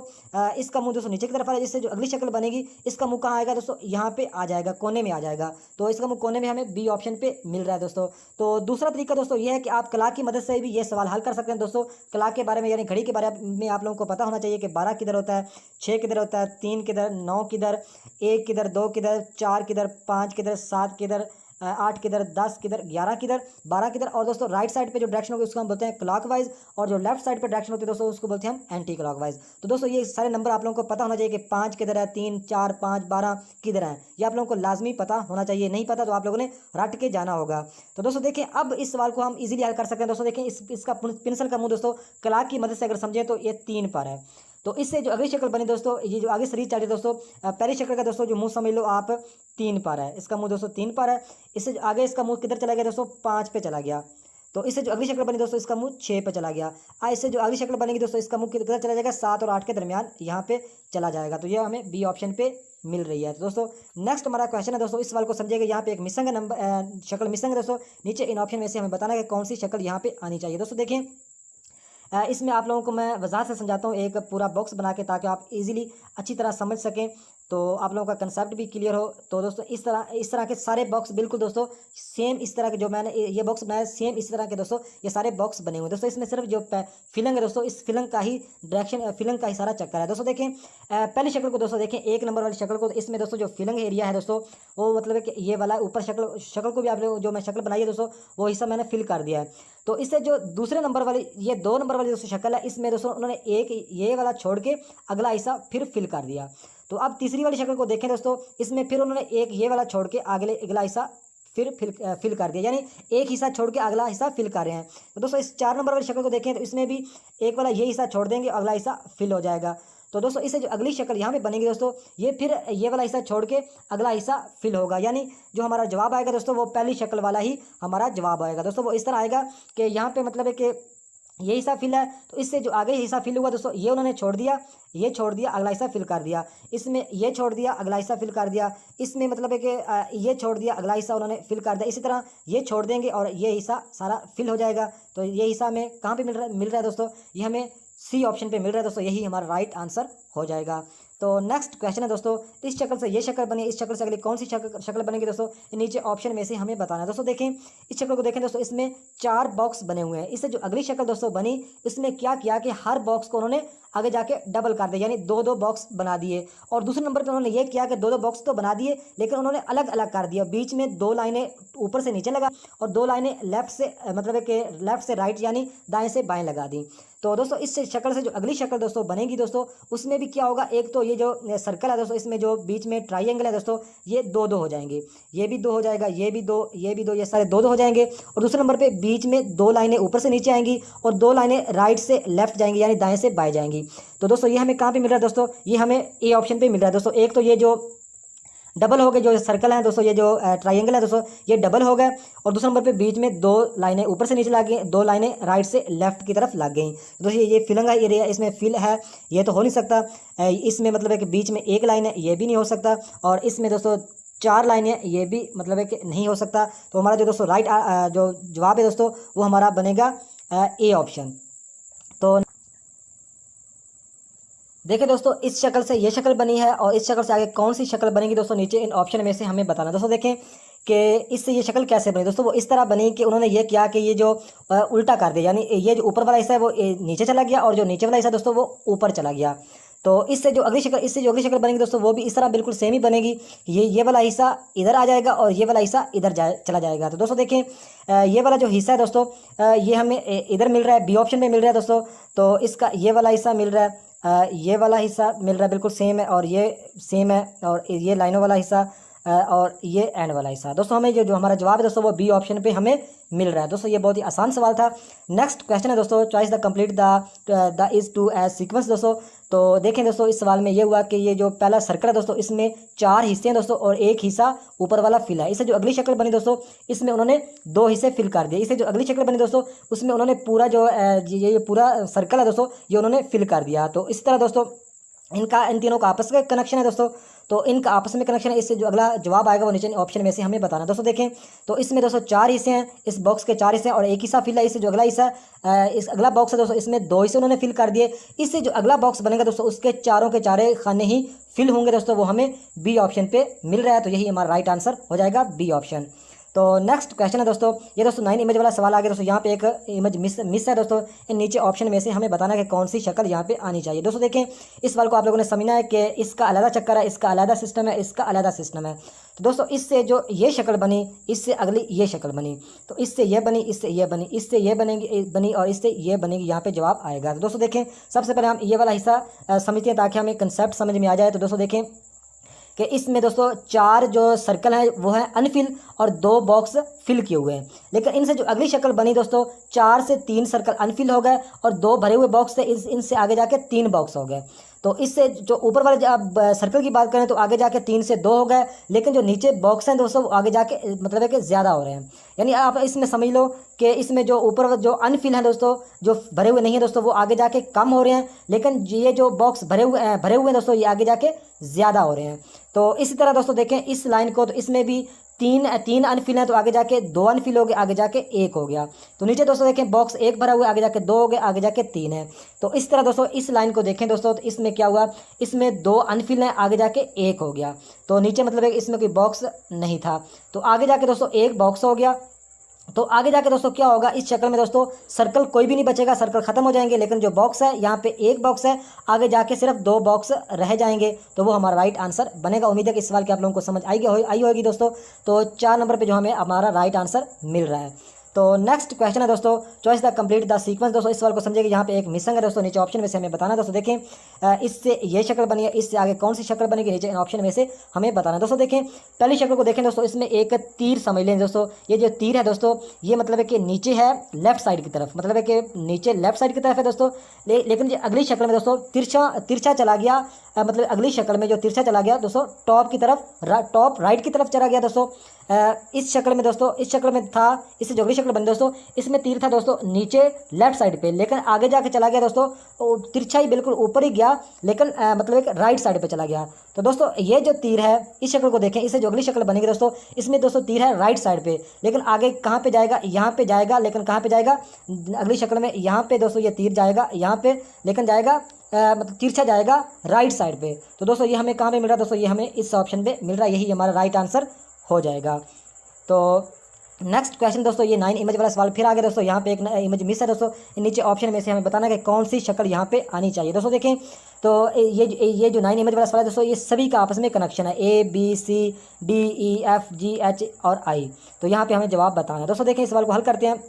इसका मुंह दोस्तों नीचे की तरफ आ रहा है, जिससे जो अगली शक्ल बनेगी इसका मुंह कहाँ आएगा दोस्तों, यहाँ पे आ जाएगा, कोने में आ जाएगा। तो इसका मुंह कोने में हमें बी ऑप्शन पे मिल रहा है दोस्तों। तो दूसरा तरीका दोस्तों ये है कि आप कला की मदद से भी ये सवाल हल कर सकते हैं दोस्तों। कला के बारे में यानी घड़ी के बारे में आप लोगों को पता होना चाहिए कि 12 किधर होता है, 6 किधर होता है, 3 किधर, 9 किधर, 1 किधर, 2 किधर, 4 किधर, 5 किधर, 7 किधर, 8 किधर, 10 किधर, 11 किधर, 12 किधर। और दोस्तों राइट साइड पे जो डायरेक्शन होगी उसको हम बोलते हैं क्लॉकवाइज, और जो लेफ्ट साइड पे डायरेक्शन होती है दोस्तों उसको बोलते हैं हम एंटी क्लॉकवाइज। तो दोस्तों ये सारे नंबर आप लोगों को पता होना चाहिए कि 5 किधर है, 3, 4, 5, 12 किधर है, ये आप लोगों को लाजमी पता होना चाहिए। नहीं पता तो आप लोगों ने रट के जाना होगा। तो दोस्तों देखें, अब इस सवाल को हम इजीली हल कर सकते हैं। दोस्तों देखें, इसका पेंसिल का मुंह दोस्तों क्लॉक की मदद से अगर समझें तो ये 3 पर है। तो इससे जो अगली शक्ल बनी दोस्तों, ये जो आगे सीरीज चल रही है दोस्तों, पहली शक्ल का दोस्तों जो मुंह समझ लो आप 3 पर है, इसका मुंह दोस्तों 3 पर है। इससे आगे इसका मुंह किधर चला गया दोस्तों, 5 पे चला गया। तो इससे जो अगली शक्ल बनी दोस्तों इसका मुंह 6 पे चला गया। इससे जो अगली शक्ल बनेगी दोस्तों इसका मुंह किधर चला जाएगा, 7 और 8 के दरमियान यहाँ पे चला जाएगा। तो ये हमें बी ऑप्शन पे मिल रही है। तो दोस्तों नेक्स्ट हमारा क्वेश्चन है दोस्तों, इस सवाल को समझिएगा। यहाँ पे एक मिसिंग नंबर शक्ल मिसिंग है दोस्तों, नीचे इन ऑप्शन में से हमें बताना है कि कौन सी शक्ल यहाँ पे आनी चाहिए। दोस्तों देखें, इसमें आप लोगों को मैं वजाहत से समझाता हूँ एक पूरा बॉक्स बना के, ताकि आप इजीली अच्छी तरह समझ सकें, तो आप लोगों का कंसेप्ट भी क्लियर हो। तो दोस्तों इस तरह के सारे बॉक्स बिल्कुल दोस्तों सेम इस तरह के जो मैंने ये बॉक्स बनाया सेम इस तरह के दोस्तों ये सारे बॉक्स बने हुए दोस्तों। इसमें सिर्फ जो फिलिंग है दोस्तों, इस फिलिंग का ही डायरेक्शन, फिलिंग का ही सारा चक्कर है। दोस्तों देखें, पहली शक्ल को दोस्तों देखें, 1 नंबर वाली शक्ल को, तो इसमें दोस्तों जो फिलिंग एरिया है दोस्तों वो मतलब है कि ये वाला ऊपर शक्ल को भी आप लोग जो मैं शक्ल बनाई है दोस्तों वो हिस्सा मैंने फिल कर दिया है। तो इससे जो दूसरे नंबर वाली ये 2 नंबर वाली दोस्तों शक्ल है, इसमें दोस्तों उन्होंने एक ये वाला छोड़ के अगला हिस्सा फिर फिल कर दिया। तो अब तीसरी वाली शक्ल को देखें दोस्तों, इसमें फिर उन्होंने एक ये वाला छोड़ के अगला हिस्सा फिर फिल कर दिया, यानी एक हिस्सा छोड़ के अगला हिस्सा फिल कर रहे हैं। तो दोस्तों इस 4 नंबर वाली शक्ल को देखें, तो इसमें भी एक वाला ये हिस्सा छोड़ देंगे, अगला हिस्सा फिल हो जाएगा। तो दोस्तों इससे जो अगली शक्ल यहाँ पे बनेगी दोस्तों, ये फिर ये वाला हिस्सा छोड़ के अगला हिस्सा फिल होगा, यानी जो हमारा जवाब आएगा दोस्तों वो पहली शक्ल वाला ही हमारा जवाब आएगा। दोस्तों वो इस तरह आएगा कि यहाँ पे मतलब है कि ये हिस्सा फिल है, तो इससे जो आगे हिस्सा फिल हुआ दोस्तों ये उन्होंने छोड़ दिया, ये छोड़ दिया, अगला हिस्सा फिल कर दिया। इसमें ये छोड़ दिया, अगला हिस्सा फिल कर दिया। इसमें मतलब है कि ये छोड़ दिया, अगला हिस्सा उन्होंने फिल कर दिया। इसी तरह ये छोड़ देंगे और ये हिस्सा सारा फिल हो जाएगा। तो ये हिस्सा हमें कहाँ पे मिल रहा है दोस्तों, ये हमें सी ऑप्शन पे मिल रहा है दोस्तों, यही हमारा राइट आंसर हो जाएगा। तो नेक्स्ट क्वेश्चन है दोस्तों, इस शक्ल से ये शक्ल बनी, इस शक्ल से अगली कौन सी शक्ल बनेगी दोस्तों, नीचे ऑप्शन में से हमें बताना है। दोस्तों देखें, इस शक्ल को देखें दोस्तों, इसमें 4 बॉक्स बने हुए हैं। इससे जो अगली शक्ल दोस्तों बनी, इसमें क्या किया कि हर बॉक्स को उन्होंने आगे जाके डबल कर दिया, यानी दो दो बॉक्स बना दिए। और दूसरे नंबर पे उन्होंने ये किया कि दो दो बॉक्स तो बना दिए लेकिन उन्होंने अलग अलग कर दिया, बीच में दो लाइनें ऊपर से नीचे लगा और दो लाइनें लेफ्ट से मतलब है कि लेफ्ट से राइट यानी दाएं से बाएं लगा दी। तो दोस्तों इस शक्ल से जो अगली शक्ल दोस्तों बनेगी दोस्तों, उसमें भी क्या होगा, एक तो ये जो सर्कल है दोस्तों, इसमें जो बीच में ट्राइंगल है दोस्तों, ये दो दो हो जाएंगे, ये भी दो हो जाएगा, ये भी दो, ये भी दो, ये सारे दो दो हो जाएंगे। और दूसरे नंबर पे बीच में दो लाइनें ऊपर से नीचे आएंगी और दो लाइनें राइट से लेफ्ट जाएंगी यानी दाएं से बाएं जाएंगी। तो दोस्तों ये हमें कहाँ पे मिल रहा है दोस्तों, ये हमें ए ऑप्शन पे मिल रहा है दोस्तों। एक तो ये जो डबल हो गए, जो सर्कल है दोस्तों, ये जो ट्राइंगल है दोस्तों, ये डबल हो गए। और दूसरे नंबर पे बीच में दो लाइनें ऊपर से नीचे लग गई, दो लाइनें राइट से लेफ्ट की तरफ लग गई। दोस्तों ये फिलिंग है, ये इसमें फिल है, ये तो हो नहीं सकता। इसमें मतलब है कि बीच में एक लाइन है, ये भी नहीं हो सकता। और इसमें दोस्तों चार लाइनें, ये भी मतलब है कि नहीं हो सकता। तो हमारा जो दोस्तों राइट जो जवाब है दोस्तों, वो हमारा बनेगा ए ऑप्शन। तो देखिए दोस्तों, इस शक्ल से ये शक्ल बनी है और इस शक्ल से आगे कौन सी शक्ल बनेगी दोस्तों, नीचे इन ऑप्शन में से हमें बताना। दोस्तों देखें कि इससे ये शक्ल कैसे बनी दोस्तों, वो इस तरह बनी कि उन्होंने ये किया कि ये जो उल्टा कर दिया, यानी ये जो ऊपर वाला हिस्सा है वो नीचे चला गया और जो नीचे वाला हिस्सा दोस्तों वो ऊपर चला गया। तो इससे जो अगली शक्ल बनेगी दोस्तों, वो भी इस तरह बिल्कुल सेम ही बनेगी। ये वाला हिस्सा इधर आ जाएगा और ये वाला हिस्सा इधर चला जाएगा। तो दोस्तों देखें, ये वाला जो हिस्सा है दोस्तों, ये हमें इधर मिल रहा है, बी ऑप्शन में मिल रहा है दोस्तों। तो इसका ये वाला हिस्सा मिल रहा है, ये वाला हिस्सा मिल रहा है, बिल्कुल सेम है, और ये सेम है, और ये लाइनों वाला हिस्सा और ये एंड वाला हिस्सा। दोस्तों हमें जो हमारा जवाब है दोस्तों, वो बी ऑप्शन पे हमें मिल रहा है। दोस्तों ये बहुत ही आसान सवाल था। नेक्स्ट क्वेश्चन है दोस्तों, choice the complete the is to as sequence दोस्तों। तो देखें दोस्तों, इस सवाल में ये हुआ कि ये जो पहला सर्कल है दोस्तों, इसमें चार हिस्से हैं दोस्तों और एक हिस्सा ऊपर वाला फिल है। इससे जो अगली शक्ल बनी दोस्तों, इसमें उन्होंने दो हिस्से फिल कर दिए। इससे जो अगली शक्ल बनी दोस्तों, उसमें उन्होंने पूरा जो ये पूरा सर्कल है दोस्तों, ये उन्होंने फिल कर दिया। तो इस तरह दोस्तों इन तीनों का आपस का कनेक्शन है दोस्तों। तो इनका आपस में कनेक्शन है, इससे जो अगला जवाब आएगा वो नीचे ऑप्शन में से हमें बताना। दोस्तों देखें, तो इसमें दोस्तों चार हिस्से हैं, इस बॉक्स के चार हिस्से हैं और एक हिस्सा फिल है। इससे जो अगला हिस्सा इस अगला बॉक्स है दोस्तों, इसमें दो हिस्से उन्होंने फिल कर दिए। इससे जो अगला बॉक्स बनेगा दोस्तों, उसके चारों के चारे खाने ही फिल होंगे दोस्तों, वो हमें बी ऑप्शन पे मिल रहा है। तो यही हमारा राइट आंसर हो जाएगा, बी ऑप्शन। तो नेक्स्ट क्वेश्चन है दोस्तों, ये दोस्तों 9 इमेज वाला सवाल आ गया दोस्तों। यहाँ पे एक इमेज मिस है दोस्तों। इन नीचे ऑप्शन में से हमें बताना है कि कौन सी शक्ल यहाँ पे आनी चाहिए। दोस्तों देखें, इस सवाल को आप लोगों ने समझना है कि इसका अलग चक्कर है, इसका अलग सिस्टम है, इसका अलग सिस्टम है। तो दोस्तों इससे जो ये शक्ल बनी, इससे अगली ये शक्ल बनी, तो इससे ये बनी, इससे ये बनी, इससे ये बनी और इससे ये बनेगी, यहाँ पे जवाब आएगा। तो दोस्तों देखें, सबसे पहले हम ये वाला हिस्सा समझते हैं ताकि हमें कंसेप्ट समझ में आ जाए। तो दोस्तों देखें कि इसमें दोस्तों चार जो सर्कल हैं वो है अनफिल और दो बॉक्स फिल किए हुए हैं। लेकिन इनसे जो अगली शक्ल बनी दोस्तों, 4 से 3 सर्कल अनफिल हो गए और दो भरे हुए बॉक्स थे, इनसे आगे जाके 3 बॉक्स हो गए। तो इससे जो ऊपर वाले अब सर्कल की बात करें तो आगे जाके 3 से 2 हो गए, लेकिन जो नीचे बॉक्स हैं दोस्तों, वो आगे जाके मतलब है कि ज़्यादा हो रहे हैं। यानी आप इसमें समझ लो कि इसमें जो ऊपर जो अनफिल हैं दोस्तों, जो भरे हुए नहीं है दोस्तों, वो आगे जाके कम हो रहे हैं, लेकिन ये जो बॉक्स भरे हुए हैं दोस्तों, ये आगे जाके ज़्यादा हो रहे हैं। तो इसी तरह दोस्तों देखें इस लाइन को, तो इसमें भी तीन अनफिल हैं, तो आगे जाके 2 अनफिल हो गए, आगे जाके 1 हो गया। तो नीचे दोस्तों देखें बॉक्स 1 भरा हुआ है, आगे जाके 2 हो गए, आगे जाके 3 है। तो इस तरह दोस्तों इस लाइन को देखें दोस्तों, तो इसमें क्या हुआ, इसमें 2 अनफिल हैं, आगे जाके 1 हो गया। तो नीचे मतलब है इसमें कोई बॉक्स नहीं था, तो आगे जाके दोस्तों 1 बॉक्स हो गया। तो आगे जाके दोस्तों क्या होगा, इस शक्ल में दोस्तों सर्कल कोई भी नहीं बचेगा, सर्कल खत्म हो जाएंगे, लेकिन जो बॉक्स है यहाँ पे 1 बॉक्स है, आगे जाके सिर्फ 2 बॉक्स रह जाएंगे। तो वो हमारा राइट आंसर बनेगा। उम्मीद है कि इस सवाल की आप लोगों को समझ आई होगी दोस्तों। तो 4 नंबर पे जो हमें हमारा राइट आंसर मिल रहा है। तो नेक्स्ट क्वेश्चन है दोस्तों, choice the complete the sequence. दोस्तों इस सवाल को समझिए कि यहाँ पे एक मिसिंग है दोस्तों, नीचे ऑप्शन में से हमें बताना। दोस्तों देखें, इससे ये शक्ल बनी है, इससे आगे कौन सी शक्ल बनेगी, नीचे ऑप्शन में से हमें बताना। दोस्तों देखें, पहली शक्ल को देखें दोस्तों, इसमें एक तीर समझ लें दोस्तों। ये जो तीर है दोस्तों, ये मतलब है कि नीचे है लेफ्ट साइड की तरफ, मतलब है कि नीचे लेफ्ट साइड की तरफ है दोस्तों। लेकिन ये अगली शक्ल में दोस्तों तिरछा चला गया, मतलब अगली शक्ल में जो तिरछा चला गया दोस्तों, टॉप राइट की तरफ चला गया दोस्तों। इस शक्ल में दोस्तों, इस शक्ल में था, इससे जो अगली शक्ल बनी दोस्तों, इसमें तीर था दोस्तों नीचे लेफ्ट साइड पे, लेकिन आगे जाके चला गया दोस्तों, तो तिरछा ही बिल्कुल ऊपर ही गया, लेकिन मतलब एक राइट साइड पे चला गया। तो दोस्तों ये जो तीर है, इस शक्ल को देखें, इससे जो अगली शक्ल बनेगी दोस्तों, इसमें दोस्तों तीर है राइट साइड पे, लेकिन आगे कहाँ पे जाएगा, यहाँ पे जाएगा, लेकिन कहाँ पे जाएगा, अगली शक्ल में यहाँ पे दोस्तों ये तीर जाएगा यहाँ पे, लेकिन जाएगा मतलब तिरछा जाएगा राइट साइड पे। तो दोस्तों ये हमें कहाँ पे मिल रहा है दोस्तों, ये हमें इस ऑप्शन पे मिल रहा है, यही हमारा राइट आंसर हो जाएगा। तो नेक्स्ट क्वेश्चन दोस्तों, ये 9 इमेज वाला सवाल फिर आ गया दोस्तों। यहाँ पे एक इमेज मिस है दोस्तों। नीचे ऑप्शन में से हमें बताना है कि कौन सी शक्ल यहाँ पे आनी चाहिए। दोस्तों देखें तो ये जो 9 इमेज वाला सवाल है दोस्तों, ये सभी का आपस में कनेक्शन है, ABCDEFGH और I। तो यहाँ पे हमें जवाब बताना है। दोस्तों देखें इस सवाल को हल करते हैं।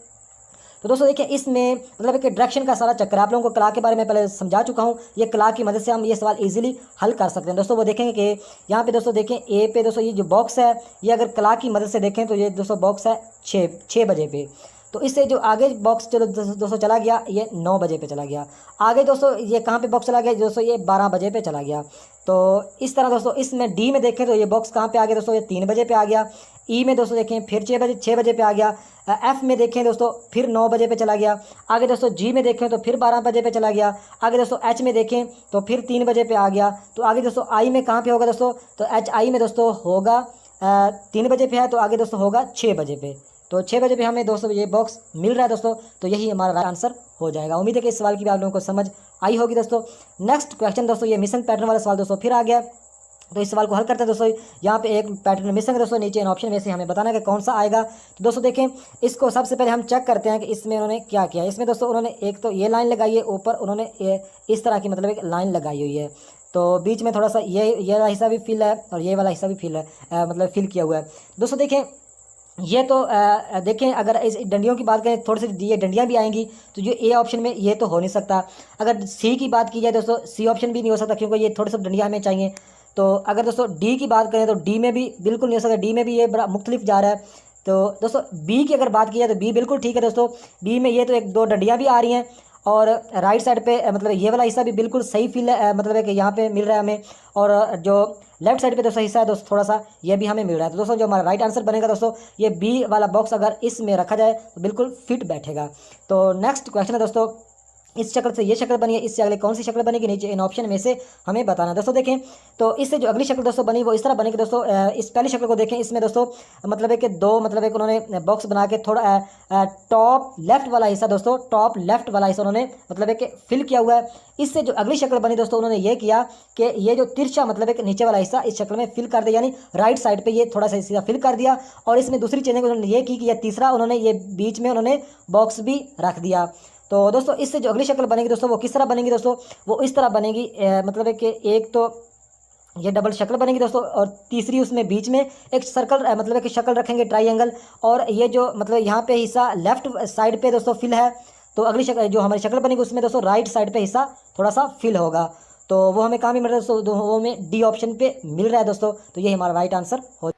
तो दोस्तों देखिए इसमें मतलब एक डायरेक्शन का सारा चक्कर, आप लोगों को कला के बारे में पहले समझा चुका हूँ। ये कला की मदद से हम ये सवाल इजीली हल कर सकते हैं। दोस्तों वो देखेंगे कि यहाँ पे दोस्तों देखें ए पे दोस्तों ये जो बॉक्स है, ये अगर कला की मदद से देखें तो ये दोस्तों बॉक्स है 6 बजे पे। तो इससे जो आगे बॉक्स चलो दोस्तों चला गया, ये 9 बजे पे चला गया। आगे दोस्तों ये कहाँ पे बॉक्स चला गया दोस्तों, ये 12 बजे पे चला गया। तो इस तरह दोस्तों इसमें डी में देखें तो ये बॉक्स कहाँ पे आ गया दोस्तों, ये 3 बजे पे आ गया। ई में दोस्तों देखें फिर 6 बजे पे आ गया। एफ में देखें दोस्तों फिर 9 बजे पे चला गया। आगे दोस्तों जी में देखें तो फिर 12 बजे पे चला गया। आगे दोस्तों एच में देखें तो फिर 3 बजे पे आ गया। तो आगे दोस्तों आई में कहाँ पे होगा दोस्तों, तो एच आई में दोस्तों होगा 3 बजे पे है, तो आगे दोस्तों होगा 6 बजे पे। तो 6 बजे पे हमें दोस्तों ये बॉक्स मिल रहा है दोस्तों। तो यही हमारा राइट आंसर हो जाएगा। उम्मीद है कि इस सवाल की भी आप लोगों को समझ आई होगी दोस्तों। नेक्स्ट क्वेश्चन दोस्तों, ये मिशन पैटर्न वाला सवाल दोस्तों फिर आ गया। तो इस सवाल को हल करते हैं दोस्तों। यहाँ पे एक पैटर्न मिसिंग है दोस्तों, नीचे इन ऑप्शन में से हमें बताना है कि कौन सा आएगा। तो दोस्तों देखें इसको सबसे पहले हम चेक करते हैं कि इसमें उन्होंने क्या किया। इसमें दोस्तों उन्होंने एक तो ये लाइन लगाई है, ऊपर उन्होंने इस तरह की मतलब एक लाइन लगाई हुई है। तो बीच में थोड़ा सा ये वाला हिस्सा भी फिल है और ये वाला हिस्सा भी फिल है, मतलब फिल किया हुआ है। दोस्तों देखें ये तो देखें अगर इस डंडियों की बात करें, थोड़ी सी ये डंडियाँ भी आएंगी, तो जो ए ऑप्शन में ये तो हो नहीं सकता। अगर सी की बात की जाए दोस्तों, सी ऑप्शन भी नहीं हो सकता क्योंकि ये थोड़ी सी डंडियाँ हमें चाहिए। तो अगर दोस्तों डी की बात करें तो डी में भी बिल्कुल नहीं हो सकता, डी में भी ये बड़ा मुख्तलिफ जा रहा है। तो दोस्तों बी की अगर बात की जाए तो बी बिल्कुल ठीक है दोस्तों। बी में ये तो 1-2 डंडियाँ भी आ रही हैं और राइट साइड पे मतलब ये वाला हिस्सा भी बिल्कुल सही फील है, मतलब है कि यहाँ पे मिल रहा है हमें। और जो लेफ्ट साइड पे दोस्तों हिस्सा है दोस्तों थोड़ा सा ये भी हमें मिल रहा है। तो दोस्तों जो हमारा राइट आंसर बनेगा दोस्तों, ये बी वाला बॉक्स अगर इसमें रखा जाए तो बिल्कुल फिट बैठेगा। तो नेक्स्ट क्वेश्चन है दोस्तों, इस शक्ल से ये शक्ल बनी है, इससे अगले कौन सी शक्ल बनेगी, नीचे इन ऑप्शन में से हमें बताना है। दोस्तों देखें तो इससे जो अगली शक्ल दोस्तों बनी वो इस तरह बनेगी दोस्तों। इस पहली शक्ल को देखें, इसमें दोस्तों मतलब है कि 2 मतलब एक उन्होंने बॉक्स बना के थोड़ा टॉप लेफ्ट वाला हिस्सा दोस्तों, टॉप लेफ्ट वाला हिस्सा उन्होंने मतलब है कि फिल किया हुआ है। इससे जो अगली शक्ल बनी दोस्तों, उन्होंने ये किया कि ये जो तिरछा मतलब है कि नीचे वाला हिस्सा इस शक्ल में फिल कर दिया, यानी राइट साइड पे ये थोड़ा सा हिस्सा फिल कर दिया। और इसमें दूसरी चीज़ें उन्होंने ये की कि यह तीसरा उन्होंने ये बीच में उन्होंने बॉक्स भी रख दिया। तो दोस्तों इससे जो अगली शक्ल बनेगी दोस्तों वो किस तरह बनेगी दोस्तों, वो इस तरह बनेगी, मतलब है कि एक तो ये डबल शक्ल बनेगी दोस्तों और तीसरी उसमें बीच में एक सर्कल मतलब है कि शक्ल रखेंगे ट्रायंगल। और ये जो मतलब यहाँ पे हिस्सा लेफ्ट साइड पे दोस्तों फिल है, तो अगली शक्ल जो हमारी शक्ल बनेगी उसमें दोस्तों राइट साइड पे हिस्सा थोड़ा सा फिल होगा। तो वो हमें कहाँ भी मिल रहा है दोस्तों, वो हमें डी ऑप्शन पे मिल रहा है दोस्तों। तो ये हमारा राइट आंसर हो